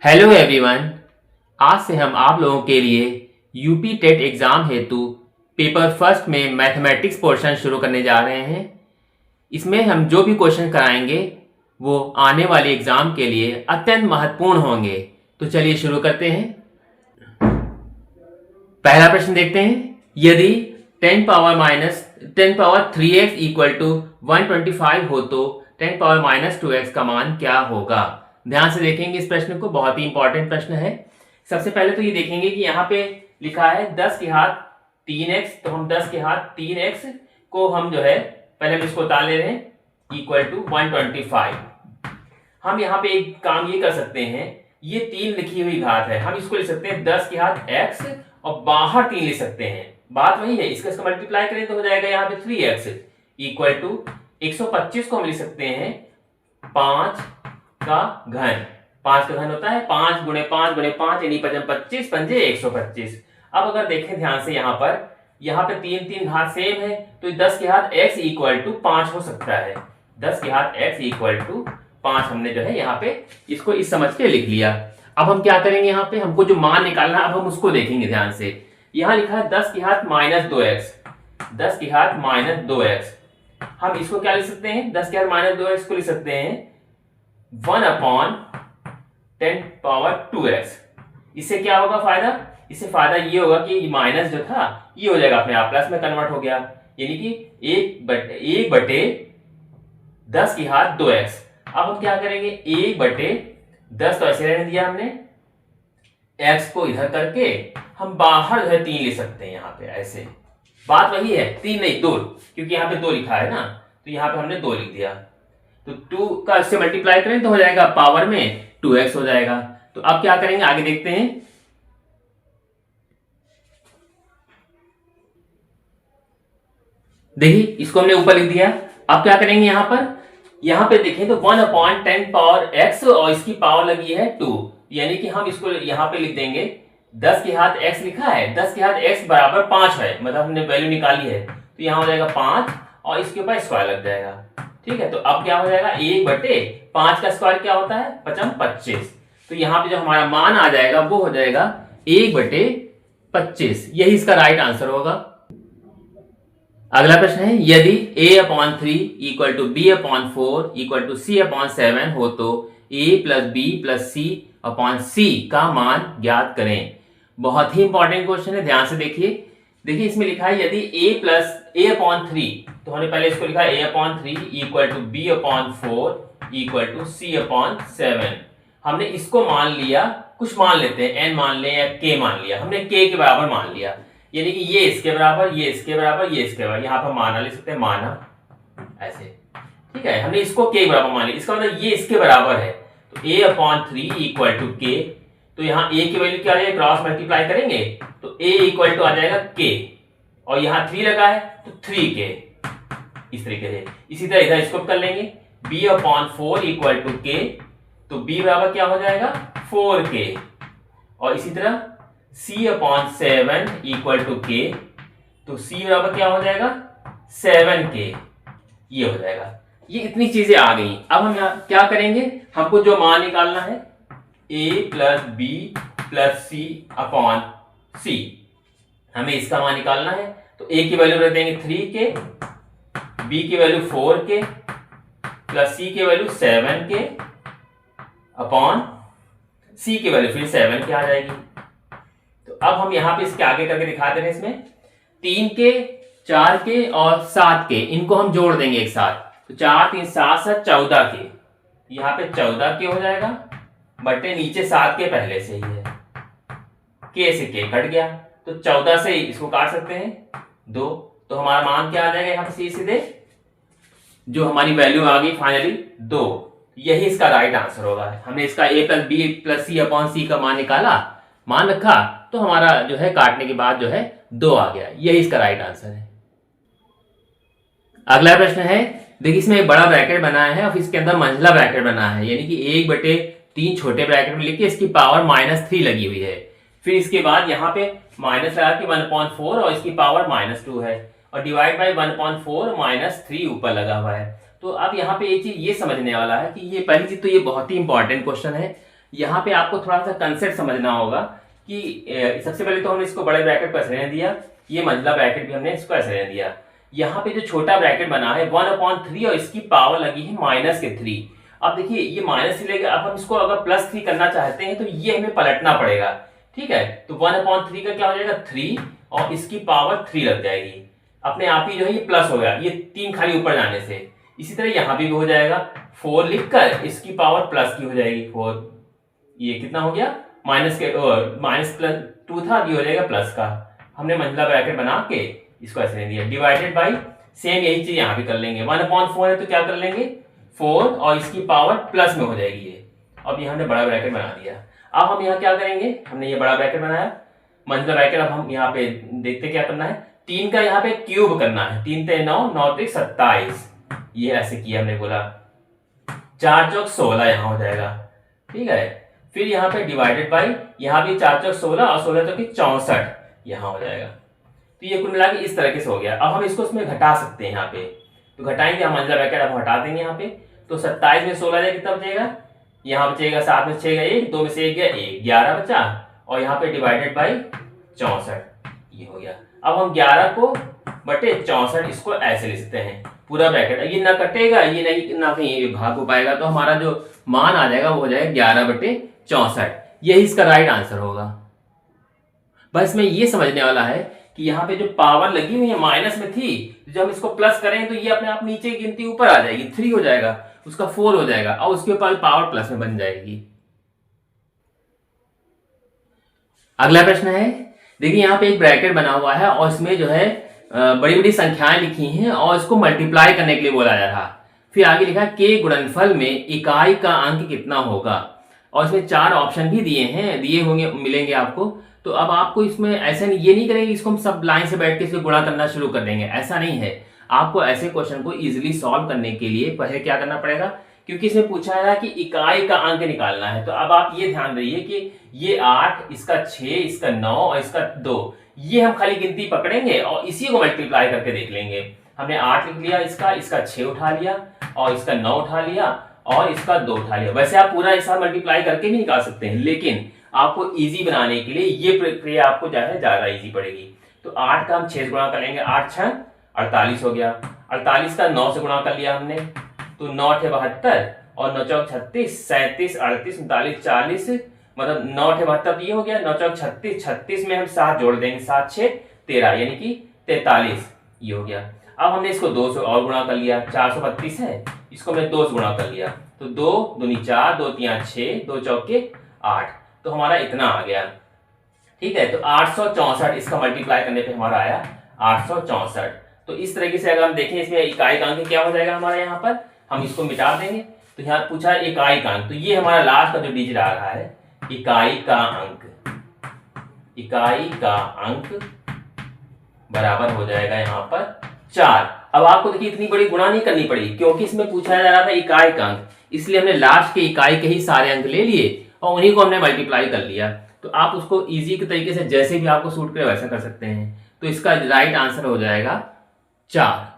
Hello everyone. आज से हम आप लोगों के लिए यूपी टेट एग्ज़ाम हेतु पेपर फर्स्ट में मैथमेटिक्स पोर्शन शुरू करने जा रहे हैं। इसमें हम जो भी क्वेश्चन कराएंगे वो आने वाले एग्ज़ाम के लिए अत्यंत महत्वपूर्ण होंगे। तो चलिए शुरू करते हैं। पहला प्रश्न देखते हैं। यदि 10 पावर 3x इक्वल टू 125 हो तो 10 पावर -2x का मान क्या होगा। ध्यान से देखेंगे इस प्रश्न को, बहुत ही इंपॉर्टेंट प्रश्न है। सबसे पहले तो ये देखेंगे कि यहाँ पे लिखा है 10 के हाथ 3x, तो हम 10 के हाथ 3x को हम जो है पहले हम इसको उतार ले रहे हैं इक्वल टू 125। हम यहाँ पे एक काम ये कर सकते हैं, ये 3 लिखी हुई घात है, हम इसको लिख सकते हैं 10 के हाथ x और बाहर 3 लिख सकते हैं। बात वही है, इसका मल्टीप्लाई करें तो हो जाएगा यहाँ पे 3x इक्वल टू 125 को हम लिख सकते हैं 5 का घन। 5 का घन होता है 5 गुणे 5 गुणे 5 यानी 25 पंजे 125। अब अगर देखें ध्यान से यहाँ पे 3 घात सेम है, तो 10 के हाथ x इक्वल टू 5 हो सकता है। 10 के हाथ x इक्वल टू 5 हमने जो है यहाँ पे इसको इस समझ के लिख लिया। अब हम क्या करेंगे, यहाँ पे हमको जो मान निकालना है अब हम उसको देखेंगे ध्यान से। यहाँ लिखा है 10 के हाथ -2x, 10 के हाथ -2x। हम इसको क्या लिख सकते हैं, 10 के हाथ -2x को लिख सकते हैं 1/10 पावर 2x। इससे क्या होगा फायदा, इससे फायदा ये होगा कि माइनस जो था ये हो जाएगा अपने आप प्लस में कन्वर्ट हो गया, यानी कि 1/10 की घात 2x। अब हम क्या करेंगे 1/10 तो ऐसे रहने दिया हमने, x को इधर करके हम बाहर जो है 3 ले सकते हैं यहाँ पे ऐसे। बात वही है 3 नहीं 2, क्योंकि यहाँ पे 2 लिखा है ना, तो यहाँ पे हमने 2 लिख दिया। तो 2 का इससे मल्टीप्लाई करें तो हो जाएगा पावर में 2x हो जाएगा। तो अब क्या करेंगे आगे देखते हैं। देखिए इसको हमने ऊपर लिख दिया। अब क्या करेंगे यहाँ पे देखें तो 1/10 पावर x और इसकी पावर लगी है 2, यानी कि हम इसको यहाँ पे लिख देंगे 10 के हाथ x लिखा है, 10 के हाथ x बराबर 5 है, मतलब हमने वैल्यू निकाली है, तो यहाँ हो जाएगा 5 और इसके ऊपर स्क्वायर लग जाएगा। ठीक है, तो अब क्या हो जाएगा 1/5 का स्क्वायर क्या होता है 25। तो यहाँ पे जो हमारा मान आ जाएगा वो हो जाएगा 1/25, यही इसका राइट आंसर होगा। अगला प्रश्न है यदि a/3 equal to b/4 equal to c/7 हो तो a plus b plus c/c का मान ज्ञात करें। बहुत ही इंपॉर्टेंट क्वेश्चन है, ध्यान से देखिए। इसमें लिखा है यदि a/3, तो हमने पहले इसको लिखा है a/3 equal to b/4 equal to c/7। हमने इसको मान लिया, कुछ मान लेते हैं n मान लें या k मान लिया, हमने k के बराबर मान लिया, यानी कि ये इसके बराबर, ये इसके बराबर, ये इसके बराबर। यहाँ पर माना लिख सकते हैं, माना ऐसे। ठीक है, हमने इसको k बराबर मान लिया, इसका मतलब ये इसके बराबर है, तो a/3 इक्वल टू k। तो यहाँ a की वैल्यू क्या है, क्रॉस मल्टीप्लाई करेंगे तो a इक्वल टू आ जाएगा k, और यहाँ 3 लगा है तो 3k, इस तरीके से। इसी तरह इधर इसको कर लेंगे b/4 इक्वल टू k, तो b बराबर क्या हो जाएगा 4k, और इसी तरह c/7 इक्वल टू k, तो c बराबर क्या हो जाएगा 7k, ये हो जाएगा। ये इतनी चीजें आ गई। अब हम यहाँ क्या करेंगे, हमको जो मान निकालना है a plus b plus c/c, हमें इसका मान निकालना है। तो a की वैल्यू रख देंगे 3k, b की वैल्यू 4k प्लस c की वैल्यू 7k अपॉन c की वैल्यू फिर 7k आ जाएगी। तो अब हम यहाँ पे इसके आगे करके दिखा दे रहे हैं, इसमें 3k 4k और 7k इनको हम जोड़ देंगे एक साथ, तो 4 3 7 7 14k, यहाँ पे 14k हो जाएगा, बटे नीचे 7k पहले से ही है, k से k कट गया, तो 14 से इसको काट सकते हैं 2, तो हमारा मान क्या आ जाएगा यहाँ पे सीधे जो हमारी वैल्यू आ गई फाइनली 2, यही इसका राइट आंसर होगा। हमने इसका a plus b plus c/c का मान निकाला, मान रखा, तो हमारा जो है काटने के बाद जो है 2 आ गया, यही इसका राइट आंसर है। अगला प्रश्न है, देखिए इसमें एक बड़ा ब्रैकेट बनाया है और इसके अंदर मंझला ब्रैकेट बना है, यानी कि 1/3 छोटे ब्रैकेट में लिखिए, इसकी पावर -3 लगी हुई है। फिर इसके बाद यहाँ पे माइनस लगा के 1/4 और इसकी पावर -2 है, और डिवाइड बाई 1/4 -3 ऊपर लगा हुआ है। तो अब यहाँ पे एक चीज ये समझने वाला है कि ये पहली चीज तो ये बहुत ही इंपॉर्टेंट क्वेश्चन है, यहाँ पे आपको थोड़ा सा कंसेप्ट समझना होगा कि सबसे पहले तो हमने इसको बड़े ब्रैकेट को ऐसे रहने दिया, ये मंझला ब्रैकेट भी हमने इसको ऐसे रहने दिया। यहाँ पे जो छोटा ब्रैकेट बना है 1/3 और इसकी पावर लगी है -3। अब देखिए ये माइनस से लेकर अब हम इसको अगर +3 करना चाहते हैं तो ये हमें पलटना पड़ेगा, ठीक है। तो 1/3 का क्या हो जाएगा 3 और इसकी पावर 3 लग जाएगी, अपने आप ही जो है ये प्लस हो गया, ये 3 खाली ऊपर जाने से। इसी तरह यहाँ भी हो जाएगा 4 लिखकर इसकी पावर प्लस की हो जाएगी 4, ये कितना हो गया -+2 था, ये हो जाएगा प्लस का। हमने मंझला ब्रैकेट बना के इसको ऐसे ले दिया, डिवाइडेड बाई सेम यही चीज यहाँ भी कर लेंगे। 1/4 है तो क्या कर लेंगे 4 और इसकी पावर प्लस में हो जाएगी ये। अब ये हमने बड़ा ब्रैकेट बना दिया। अब हम यहाँ क्या करेंगे, हमने ये बड़ा ब्रैकेट बनाया, मंझला ब्रैकेट, अब हम यहाँ पे देखते क्या करना है, 3 का यहाँ पे क्यूब करना है, 3 × 9 9 × 27, ये ऐसे किया हमने बोला, 4 × 16 यहाँ हो जाएगा, ठीक है। फिर यहाँ पे डिवाइडेड बाई, यहाँ भी 4 × 16 और 16 × 64 यहाँ हो जाएगा। तो ये कुल मिला के इस तरीके से हो गया। अब हम इसको उसमें घटा सकते हैं, यहाँ पे तो घटाएंगे, हम मंझला ब्रैकेट अब हटा देंगे यहाँ पे। तो 27 में 16 जाएगा कितना बचेगा, यहाँ बचेगा 7 में 6 गया 1, 2 में से 1 गया 1, 11 बचा, और यहाँ पे डिवाइडेड बाई 64 ये हो गया। अब हम 11 को बटे 64 इसको ऐसे लिख सकते हैं, पूरा ब्रैकेट, ये ना कटेगा, ये नहीं ना कहीं भाग हो पाएगा, तो हमारा जो मान आ जाएगा वो हो जाएगा 11/64। यही इसका राइट आंसर होगा। बस में ये समझने वाला है कि यहाँ पे जो पावर लगी हुई है माइनस में थी, जब हम इसको प्लस करेंगे तो ये अपने आप नीचे की गिनती ऊपर आ जाएगी, 3 हो जाएगा, उसका 4 हो जाएगा और उसके ऊपर पावर प्लस में बन जाएगी। अगला प्रश्न है, देखिए यहाँ पे एक ब्रैकेट बना हुआ है और इसमें जो है बड़ी बड़ी संख्याएं लिखी हैं और इसको मल्टीप्लाई करने के लिए बोला जा रहा। फिर आगे लिखा के गुणनफल में इकाई का अंक कितना होगा, और इसमें 4 ऑप्शन भी दिए होंगे, मिलेंगे आपको। तो अब आपको इसमें ऐसा नहीं, ये नहीं करेंगे इसको हम सब लाइन से बैठ के इसको गुणा करना शुरू कर देंगे, ऐसा नहीं है। आपको ऐसे क्वेश्चन को इजीली सॉल्व करने के लिए पहले क्या करना पड़ेगा, क्योंकि इसमें पूछा है कि इकाई का अंक निकालना है। तो अब आप ये ध्यान रखिए कि ये 8, इसका 6, इसका 9 और इसका 2, ये हम खाली गिनती पकड़ेंगे और इसी को मल्टीप्लाई करके देख लेंगे। हमने 8 लिख लिया, इसका 6 उठा लिया और इसका 9 उठा लिया और इसका 2 उठा लिया। वैसे आप पूरा हिसाब मल्टीप्लाई करके भी निकाल सकते हैं, लेकिन आपको इजी बनाने के लिए ये प्रक्रिया आपको ज्यादा इजी पड़ेगी। तो 8 का हम 6 से गुणा कर लेंगे, 8 × 6 48 हो गया। 48 का 9 से गुणा कर लिया हमने, तो 9 × 72 और 9 × 36, 37, 38, 39, 40, मतलब 9 × 72 ये हो गया, 9 × 36, 36 में हम 7 जोड़ देंगे, 7 × 6 13, यानी कि 43 ये हो गया। अब हमने इसको 2 से और गुणा कर लिया, 432 है, इसको हमने 2 से गुणा कर लिया, तो 2 दूनी 4, 2 3 6, 2 चौके 8, तो हमारा इतना आ गया, ठीक है। तो 864 इसका मल्टीप्लाई करने पे हमारा आया 864। तो इस तरीके से अगर हम देखें इसमें इकाई का अंक क्या हो जाएगा हमारे यहाँ पर, हम इसको मिटा देंगे। तो यहाँ पूछा है इकाई का अंक, तो ये हमारा लास्ट का जो डिजिट आ रहा है, इकाई का अंक बराबर हो जाएगा यहाँ पर 4। अब आपको देखिए इतनी बड़ी गुणा नहीं करनी पड़ी, क्योंकि इसमें पूछा जा रहा था इकाई का अंक, इसलिए हमने लास्ट के इकाई के ही सारे अंक ले लिए और उन्हीं को हमने मल्टीप्लाई कर लिया। तो आप उसको इजी के तरीके से जैसे भी आपको सूट करे वैसा कर सकते हैं। तो इसका राइट आंसर हो जाएगा 4।